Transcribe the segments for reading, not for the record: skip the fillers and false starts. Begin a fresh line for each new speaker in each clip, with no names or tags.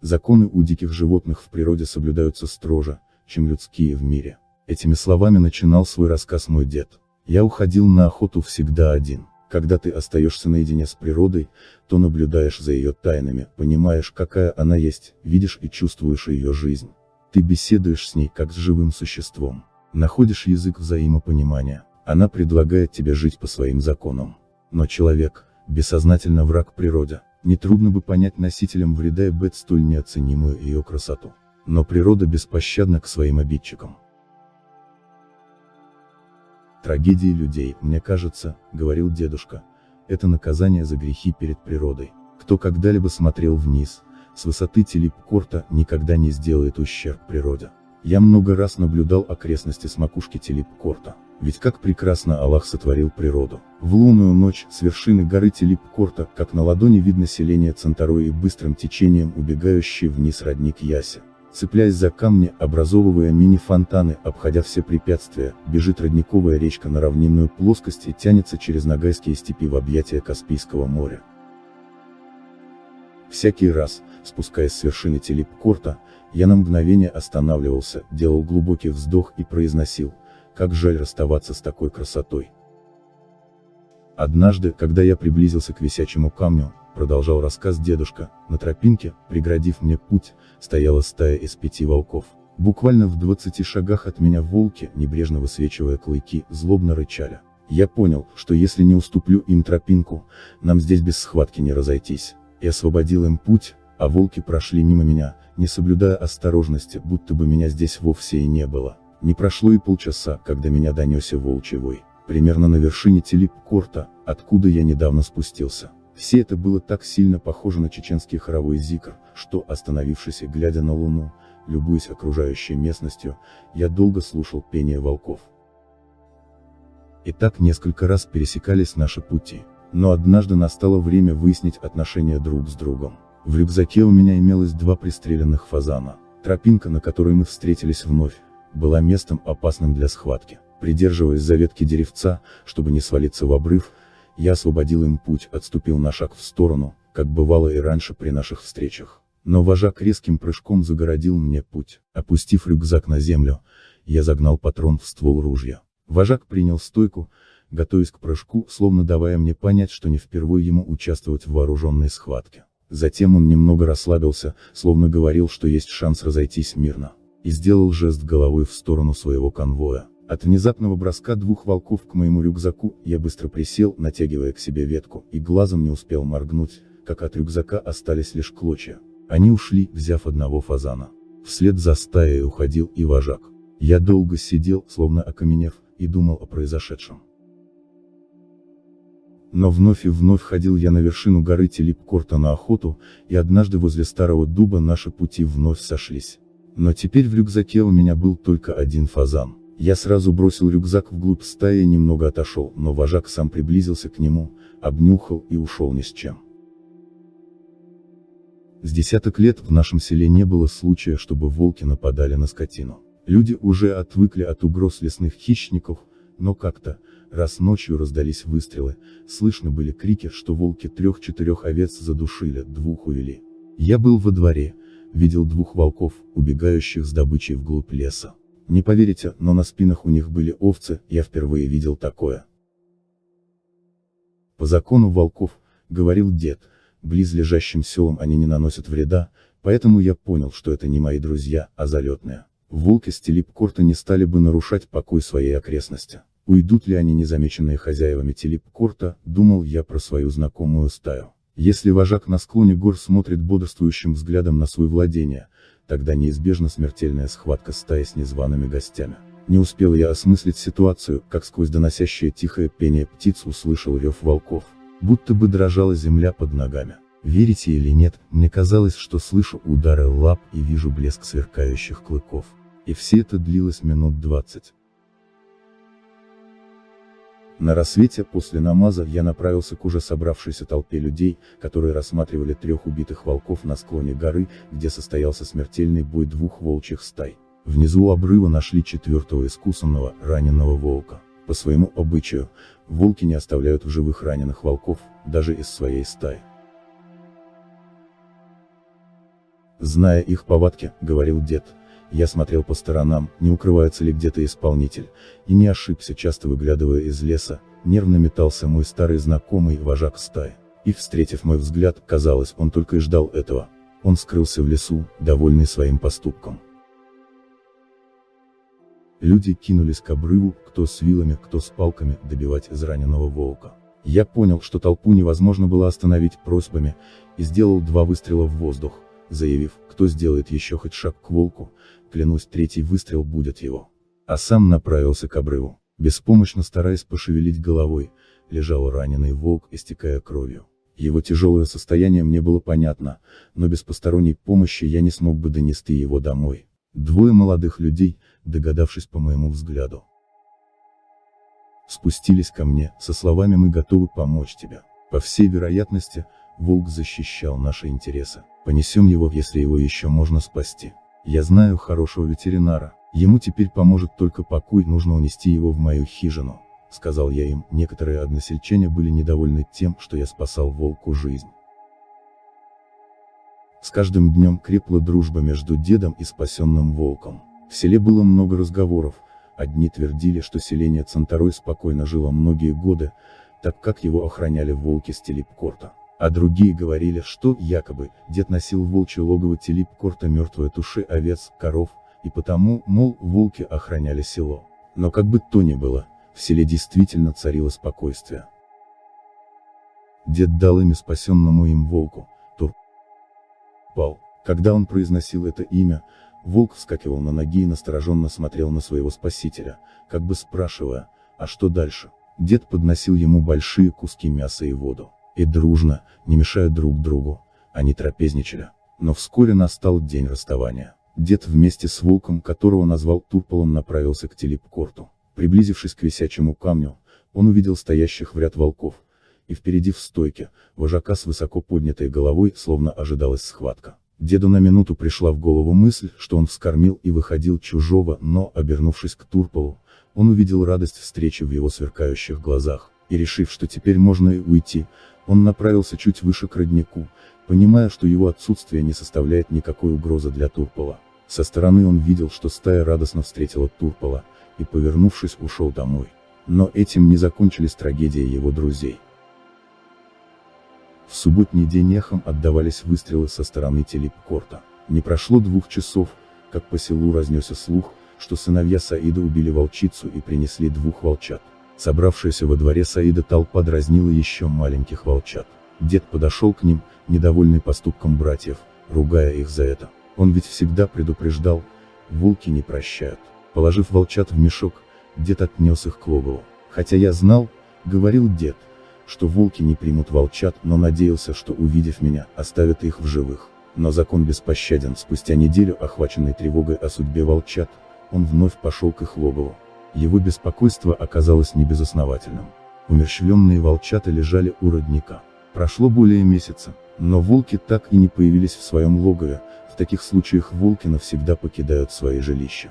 Законы у диких животных в природе соблюдаются строже, чем людские в мире. Этими словами начинал свой рассказ мой дед. Я уходил на охоту всегда один. Когда ты остаешься наедине с природой, то наблюдаешь за ее тайнами, понимаешь, какая она есть, видишь и чувствуешь ее жизнь. Ты беседуешь с ней как с живым существом. Находишь язык взаимопонимания. Она предлагает тебе жить по своим законам. Но человек, бессознательно враг природе. Нетрудно бы понять носителям вреда и бед столь неоценимую ее красоту. Но природа беспощадна к своим обидчикам. Трагедии людей, мне кажется, говорил дедушка, это наказание за грехи перед природой. Кто когда-либо смотрел вниз, с высоты телепкорта, никогда не сделает ущерб природе. Я много раз наблюдал окрестности с макушки телепкорта. Ведь как прекрасно Аллах сотворил природу. В лунную ночь, с вершины горы Телепкорта, как на ладони видно селение Цантарой и быстрым течением убегающий вниз родник Яси. Цепляясь за камни, образовывая мини-фонтаны, обходя все препятствия, бежит родниковая речка на равнинную плоскость и тянется через Ногайские степи в объятия Каспийского моря. Всякий раз, спускаясь с вершины Телепкорта, я на мгновение останавливался, делал глубокий вздох и произносил: как жаль расставаться с такой красотой. Однажды, когда я приблизился к висячему камню, продолжал рассказ дедушка, на тропинке, преградив мне путь, стояла стая из 5 волков. Буквально в 20 шагах от меня волки, небрежно высвечивая клыки, злобно рычали. Я понял, что если не уступлю им тропинку, нам здесь без схватки не разойтись. И освободил им путь, а волки прошли мимо меня, не соблюдая осторожности, будто бы меня здесь вовсе и не было. Не прошло и полчаса, когда меня донесся волчий вой, примерно на вершине Телепкорта, откуда я недавно спустился. Все это было так сильно похоже на чеченский хоровой зикр, что, остановившись и глядя на луну, любуясь окружающей местностью, я долго слушал пение волков. И так несколько раз пересекались наши пути, но однажды настало время выяснить отношения друг с другом. В рюкзаке у меня имелось 2 пристреленных фазана. Тропинка, на которой мы встретились вновь, была местом опасным для схватки. Придерживаясь за ветки деревца, чтобы не свалиться в обрыв, я освободил им путь, отступил на шаг в сторону, как бывало и раньше при наших встречах. Но вожак резким прыжком загородил мне путь. Опустив рюкзак на землю, я загнал патрон в ствол ружья. Вожак принял стойку, готовясь к прыжку, словно давая мне понять, что не впервые ему участвовать в вооруженной схватке. Затем он немного расслабился, словно говорил, что есть шанс разойтись мирно. И сделал жест головой в сторону своего конвоя. От внезапного броска 2 волков к моему рюкзаку, я быстро присел, натягивая к себе ветку, и глазом не успел моргнуть, как от рюкзака остались лишь клочья. Они ушли, взяв 1 фазана. Вслед за стаей уходил и вожак. Я долго сидел, словно окаменев, и думал о произошедшем. Но вновь и вновь ходил я на вершину горы Телепкорта на охоту, и однажды возле старого дуба наши пути вновь сошлись. Но теперь в рюкзаке у меня был только 1 фазан. Я сразу бросил рюкзак вглубь стаи и немного отошел, но вожак сам приблизился к нему, обнюхал и ушел ни с чем. С десяток лет в нашем селе не было случая, чтобы волки нападали на скотину. Люди уже отвыкли от угроз лесных хищников, но как-то, раз ночью раздались выстрелы, слышно были крики, что волки 3-4 овец задушили, 2 увели. Я был во дворе, видел 2 волков, убегающих с добычей вглубь леса. Не поверите, но на спинах у них были овцы, я впервые видел такое. По закону волков, говорил дед, близлежащим селам они не наносят вреда, поэтому я понял, что это не мои друзья, а залетные. Волки с Телепкорта не стали бы нарушать покой своей окрестности. Уйдут ли они незамеченные хозяевами Телепкорта, думал я про свою знакомую стаю. Если вожак на склоне гор смотрит бодрствующим взглядом на свои владения, тогда неизбежна смертельная схватка стаи с незваными гостями. Не успел я осмыслить ситуацию, как сквозь доносящее тихое пение птиц услышал рев волков. Будто бы дрожала земля под ногами. Верите или нет, мне казалось, что слышу удары лап и вижу блеск сверкающих клыков. И все это длилось минут 20. На рассвете, после намаза, я направился к уже собравшейся толпе людей, которые рассматривали 3 убитых волков на склоне горы, где состоялся смертельный бой 2 волчьих стай. Внизу у обрыва нашли 4-го искусанного, раненого волка. По своему обычаю, волки не оставляют в живых раненых волков, даже из своей стаи. Зная их повадки, говорил дед, я смотрел по сторонам, не укрывается ли где-то исполнитель, и не ошибся, часто выглядывая из леса, нервно метался мой старый знакомый, вожак стаи. И, встретив мой взгляд, казалось, он только и ждал этого. Он скрылся в лесу, довольный своим поступком. Люди кинулись к обрыву, кто с вилами, кто с палками, добивать израненного волка. Я понял, что толпу невозможно было остановить просьбами, и сделал 2 выстрела в воздух, заявив, кто сделает еще хоть шаг к волку, клянусь, 3-й выстрел будет его. А сам направился к обрыву. Беспомощно стараясь пошевелить головой, лежал раненый волк, истекая кровью. Его тяжелое состояние мне было понятно, но без посторонней помощи я не смог бы донести его домой. 2 молодых людей, догадавшись по моему взгляду, спустились ко мне, со словами «Мы готовы помочь тебе». По всей вероятности, волк защищал наши интересы. Понесем его, если его еще можно спасти. Я знаю хорошего ветеринара, ему теперь поможет только покой, нужно унести его в мою хижину, сказал я им. Некоторые односельчане были недовольны тем, что я спасал волку жизнь. С каждым днем крепла дружба между дедом и спасенным волком. В селе было много разговоров. Одни твердили, что селение Цанторой спокойно жило многие годы, так как его охраняли волки с Телипкорта. А другие говорили, что, якобы, дед носил в волчье логово Телипкорта мертвые туши овец, коров, и потому, мол, волки охраняли село. Но как бы то ни было, в селе действительно царило спокойствие. Дед дал имя спасенному им волку, Турпал. Когда он произносил это имя, волк вскакивал на ноги и настороженно смотрел на своего спасителя, как бы спрашивая, а что дальше? Дед подносил ему большие куски мяса и воду. И дружно, не мешая друг другу, они трапезничали. Но вскоре настал день расставания. Дед вместе с волком, которого назвал Турпалом, направился к Телипкорту. Приблизившись к висячему камню, он увидел стоящих в ряд волков, и впереди в стойке, вожака с высоко поднятой головой, словно ожидалась схватка. Деду на минуту пришла в голову мысль, что он вскормил и выходил чужого, но, обернувшись к Турпалу, он увидел радость встречи в его сверкающих глазах, и, решив, что теперь можно и уйти, он направился чуть выше к роднику, понимая, что его отсутствие не составляет никакой угрозы для Турпала. Со стороны он видел, что стая радостно встретила Турпала, и, повернувшись, ушел домой. Но этим не закончились трагедии его друзей. В субботний день эхом отдавались выстрелы со стороны Телипкорта. Не прошло 2 часов, как по селу разнесся слух, что сыновья Саида убили волчицу и принесли 2 волчат. Собравшаяся во дворе Саида толпа дразнила еще маленьких волчат. Дед подошел к ним, недовольный поступком братьев, ругая их за это. Он ведь всегда предупреждал, волки не прощают. Положив волчат в мешок, дед отнес их к логову. Хотя я знал, говорил дед, что волки не примут волчат, но надеялся, что, увидев меня, оставят их в живых. Но закон беспощаден. Спустя неделю, охваченный тревогой о судьбе волчат, он вновь пошел к их логову. Его беспокойство оказалось небезосновательным. Умерщвленные волчата лежали у родника. Прошло более месяца, но волки так и не появились в своем логове. В таких случаях волки навсегда покидают свои жилища.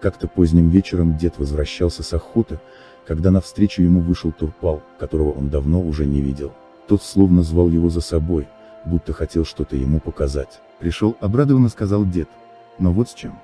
Как-то поздним вечером дед возвращался с охоты, когда навстречу ему вышел Турпал, которого он давно уже не видел. Тот словно звал его за собой, будто хотел что-то ему показать. «Пришел», — обрадованно сказал дед. «Но вот с чем».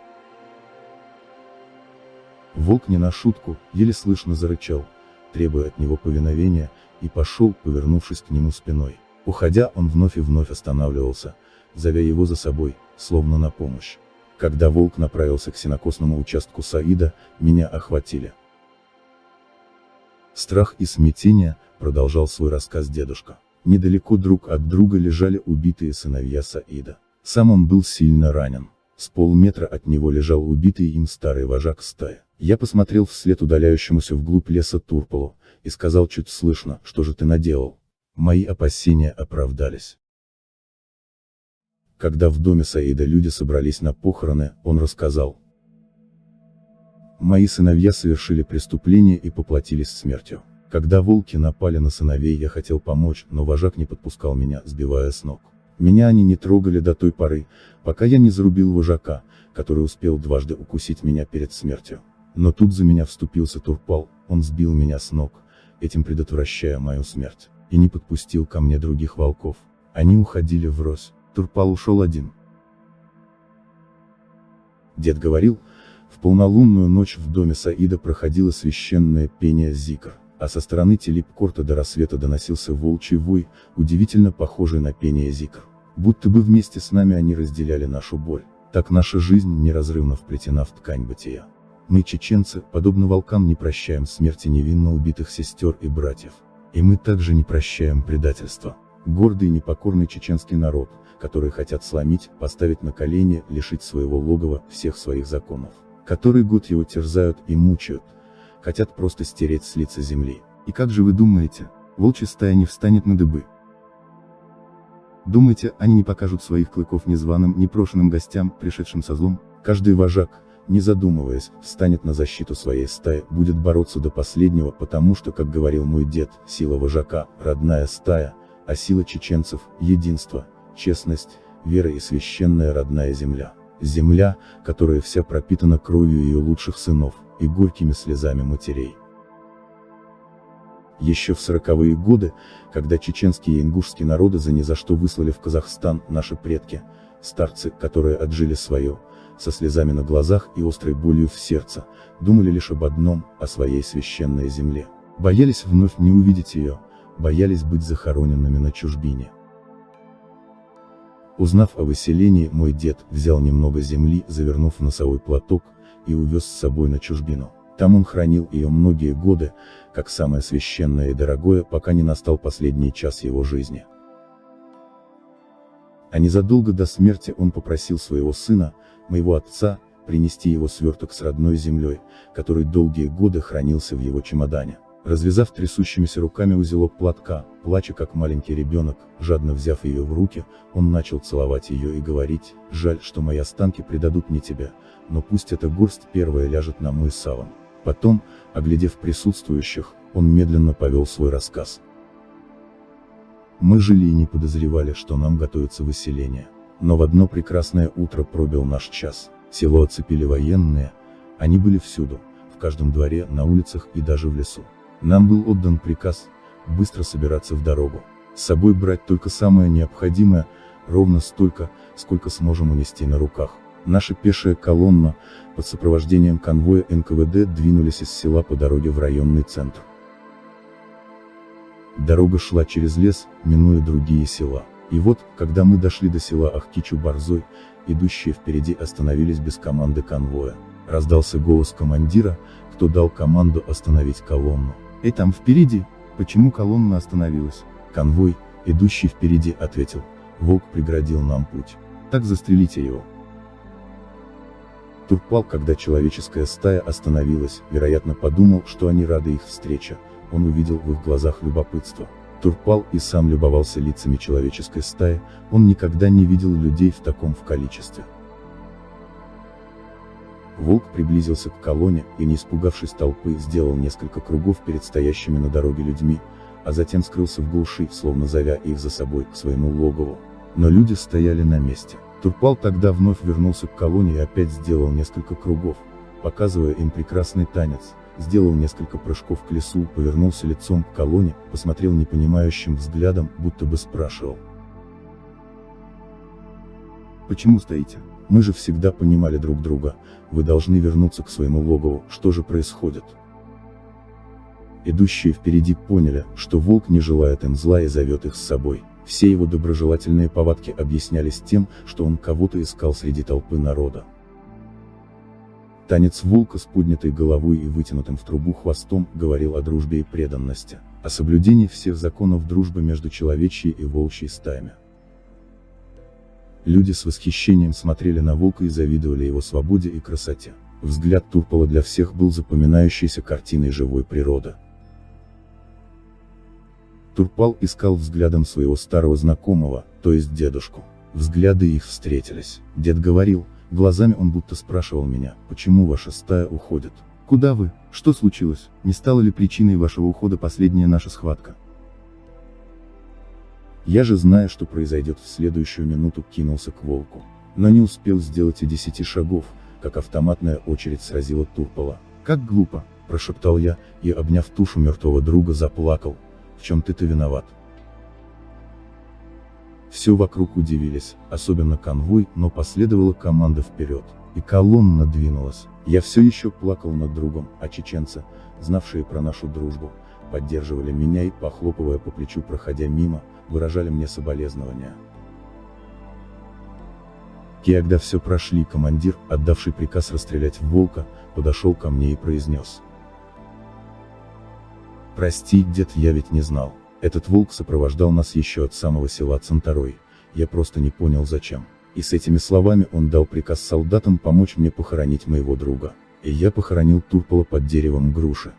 Волк не на шутку, еле слышно зарычал, требуя от него повиновения, и пошел, повернувшись к нему спиной. Уходя, он вновь и вновь останавливался, зовя его за собой, словно на помощь. Когда волк направился к сенокосному участку Саида, меня охватили страх и смятение, продолжал свой рассказ дедушка. Недалеко друг от друга лежали убитые сыновья Саида. Сам он был сильно ранен. С полметра от него лежал убитый им старый вожак стаи. Я посмотрел вслед удаляющемуся вглубь леса Турпалу, и сказал чуть слышно: «Что же ты наделал?» Мои опасения оправдались. Когда в доме Саида люди собрались на похороны, он рассказал: «Мои сыновья совершили преступление и поплатились смертью. Когда волки напали на сыновей, я хотел помочь, но вожак не подпускал меня, сбивая с ног. Меня они не трогали до той поры, пока я не зарубил вожака, который успел дважды укусить меня перед смертью. Но тут за меня вступился Турпал, он сбил меня с ног, этим предотвращая мою смерть, и не подпустил ко мне других волков. Они уходили врозь. Турпал ушел один. Дед говорил, в полнолунную ночь в доме Саида проходило священное пение зикр, а со стороны Телипкорта до рассвета доносился волчий вой, удивительно похожий на пение зикр. Будто бы вместе с нами они разделяли нашу боль. Так наша жизнь неразрывно вплетена в ткань бытия. Мы, чеченцы, подобно волкам, не прощаем смерти невинно убитых сестер и братьев. И мы также не прощаем предательства. Гордый и непокорный чеченский народ, который хотят сломить, поставить на колени, лишить своего логова, всех своих законов. Который год его терзают и мучают. Хотят просто стереть с лица земли. И как же вы думаете, волчья стая не встанет на дыбы? Думаете, они не покажут своих клыков незваным, непрошенным гостям, пришедшим со злом? Каждый вожак, не задумываясь, встанет на защиту своей стаи, будет бороться до последнего, потому что, как говорил мой дед, сила вожака – родная стая, а сила чеченцев – единство, честность, вера и священная родная земля. Земля, которая вся пропитана кровью ее лучших сынов и горькими слезами матерей. Еще в 40-е годы, когда чеченские и ингушские народы за ни за что выслали в Казахстан, наши предки, старцы, которые отжили свое, со слезами на глазах и острой болью в сердце, думали лишь об одном, о своей священной земле. Боялись вновь не увидеть ее, боялись быть захороненными на чужбине. Узнав о выселении, мой дед взял немного земли, завернув в носовой платок, и увез с собой на чужбину. Там он хранил ее многие годы, как самое священное и дорогое, пока не настал последний час его жизни. А незадолго до смерти он попросил своего сына, моего отца, принести его сверток с родной землей, который долгие годы хранился в его чемодане. Развязав трясущимися руками узелок платка, плача как маленький ребенок, жадно взяв ее в руки, он начал целовать ее и говорить: «Жаль, что мои останки предадут не тебя, но пусть эта горсть первая ляжет на мой саван». Потом, оглядев присутствующих, он медленно повел свой рассказ. Мы жили и не подозревали, что нам готовится выселение. Но в одно прекрасное утро пробил наш час. Село оцепили военные, они были всюду, в каждом дворе, на улицах и даже в лесу. Нам был отдан приказ быстро собираться в дорогу. С собой брать только самое необходимое, ровно столько, сколько сможем унести на руках. Наша пешая колонна, под сопровождением конвоя НКВД, двинулись из села по дороге в районный центр. Дорога шла через лес, минуя другие села. И вот, когда мы дошли до села Ахкичу-Борзой, идущие впереди остановились без команды конвоя. Раздался голос командира, кто дал команду остановить колонну. «Эй, там впереди! Почему колонна остановилась?» Конвой, идущий впереди, ответил: «Волк преградил нам путь. Так застрелите его». Турпал, когда человеческая стая остановилась, вероятно подумал, что они рады их встрече, он увидел в их глазах любопытство. Турпал и сам любовался лицами человеческой стаи, он никогда не видел людей в таком количестве. Волк приблизился к колонне и, не испугавшись толпы, сделал несколько кругов перед стоящими на дороге людьми, а затем скрылся в глуши, словно зовя их за собой к своему логову. Но люди стояли на месте. Турпал тогда вновь вернулся к колонне и опять сделал несколько кругов, показывая им прекрасный танец, сделал несколько прыжков к лесу, повернулся лицом к колонне, посмотрел непонимающим взглядом, будто бы спрашивал: «Почему стоите? Мы же всегда понимали друг друга, вы должны вернуться к своему логову, что же происходит?» Идущие впереди поняли, что волк не желает им зла и зовет их с собой. Все его доброжелательные повадки объяснялись тем, что он кого-то искал среди толпы народа. Танец волка с поднятой головой и вытянутым в трубу хвостом говорил о дружбе и преданности, о соблюдении всех законов дружбы между человечьей и волчьей стаями. Люди с восхищением смотрели на волка и завидовали его свободе и красоте. Взгляд Турпала для всех был запоминающейся картиной живой природы. Турпал искал взглядом своего старого знакомого, то есть дедушку. Взгляды их встретились. Дед говорил, глазами он будто спрашивал меня: «Почему ваша стая уходит? Куда вы? Что случилось? Не стала ли причиной вашего ухода последняя наша схватка?» Я же, зная, что произойдет в следующую минуту, кинулся к волку. Но не успел сделать и 10 шагов, как автоматная очередь сразила Турпала. «Как глупо!» – прошептал я, и, обняв тушу мертвого друга, заплакал. «В чем ты-то виноват?» Все вокруг удивились, особенно конвой, но последовала команда вперед, и колонна двинулась. Я все еще плакал над другом, а чеченцы, знавшие про нашу дружбу, поддерживали меня и, похлопывая по плечу, проходя мимо, выражали мне соболезнования. Когда все прошли, командир, отдавший приказ расстрелять волка, подошел ко мне и произнес: «Прости, дед, я ведь не знал. Этот волк сопровождал нас еще от самого села Цанторой. Я просто не понял, зачем». И с этими словами он дал приказ солдатам помочь мне похоронить моего друга. И я похоронил Турпола под деревом груши.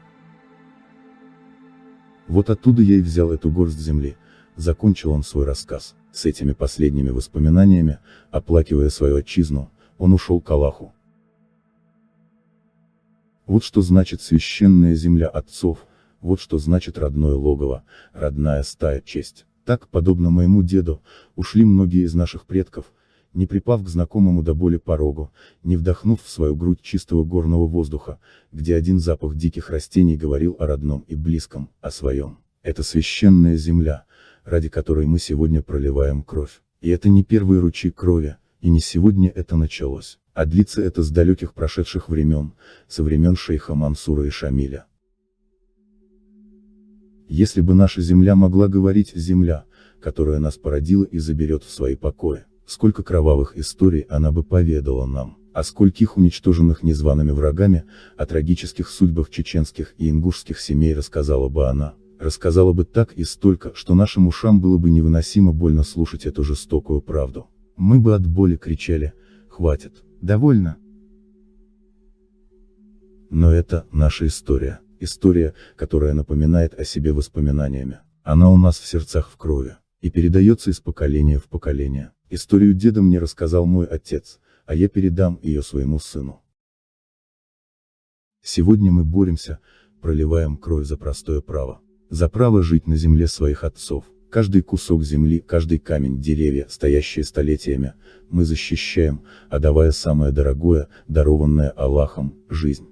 Вот оттуда я и взял эту горсть земли. Закончил он свой рассказ. С этими последними воспоминаниями, оплакивая свою отчизну, он ушел к Аллаху. Вот что значит священная земля отцов, вот что значит родное логово, родная стая, честь. Так, подобно моему деду, ушли многие из наших предков, не припав к знакомому до боли порогу, не вдохнув в свою грудь чистого горного воздуха, где один запах диких растений говорил о родном и близком, о своем. Это священная земля, ради которой мы сегодня проливаем кровь. И это не первые ручьи крови, и не сегодня это началось, а длится это с далеких прошедших времен, со времен шейха Мансура и Шамиля. Если бы наша земля могла говорить, земля, которая нас породила и заберет в свои покои, сколько кровавых историй она бы поведала нам, о скольких уничтоженных незваными врагами, о трагических судьбах чеченских и ингушских семей рассказала бы она. Рассказала бы так и столько, что нашим ушам было бы невыносимо больно слушать эту жестокую правду. Мы бы от боли кричали: «Хватит, довольно!» Но это наша история. История, которая напоминает о себе воспоминаниями. Она у нас в сердцах, в крови, и передается из поколения в поколение. Историю деда мне рассказал мой отец, а я передам ее своему сыну. Сегодня мы боремся, проливаем кровь за простое право. За право жить на земле своих отцов. Каждый кусок земли, каждый камень, деревья, стоящие столетиями, мы защищаем, отдавая самое дорогое, дарованное Аллахом, жизнь.